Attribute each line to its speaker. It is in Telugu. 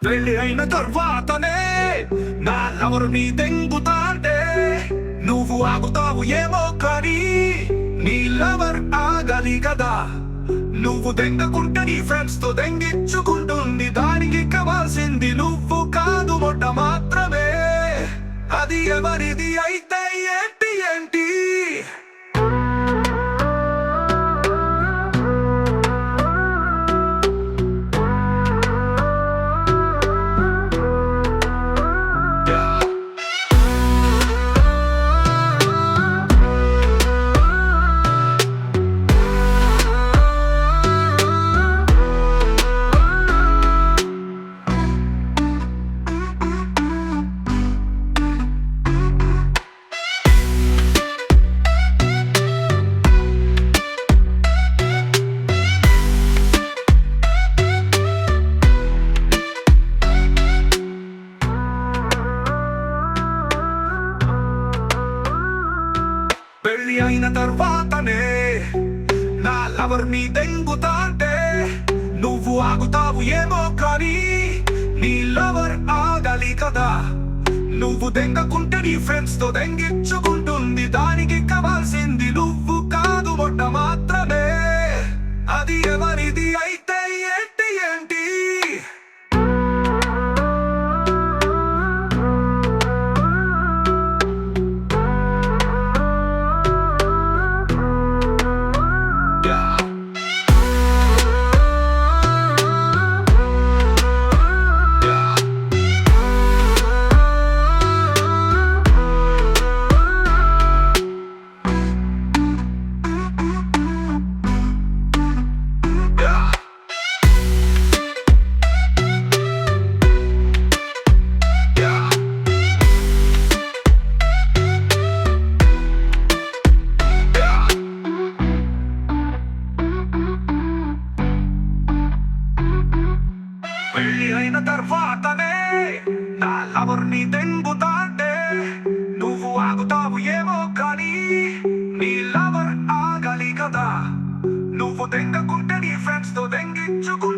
Speaker 1: పెళ్లి అయిన తర్వాతనే నా లవరు నీ దెంగుతాంటే నువ్వు ఆగుతావు ఏమో కానీ నీ లవర్ ఆగలి కదా. నువ్వు దెంగకుంటే నీ ఫ్రెండ్స్ తో దెంగిచ్చుకుంటుంది. దానికి కావాల్సింది నువ్వు కాదు, మొట్ట మాత్రమే. అది ఎవరిది అయితే ఏంటి ఏంటి? పెళ్లి అయిన తర్వాతనే నా లవర్ నీ దెంగుతాంటే నువ్వు ఆగుతావు ఏమో కానీ నీ లవర్ ఆగలి కదా. నువ్వు దెంగకుంటే నీ ఫ్రెండ్స్ తో దెంగిచ్చుకుంటుంది. దానికి కావాల్సింది నువ్వు కాదు, మొట్ట మాత్రమే. అది ఎవరిది అయితే ఏంటి ఏంటి? పెళ్లి అయిన తర్వాతనే నా లవర్ నీ దెంగుతాంటే నువ్వు ఆగుతావు ఏమో కానీ నీ లవర్ ఆగలి కదా. నువ్వు దెంగకుంటే నీ ఫ్రెండ్స్ తో దెంగిచ్చుకు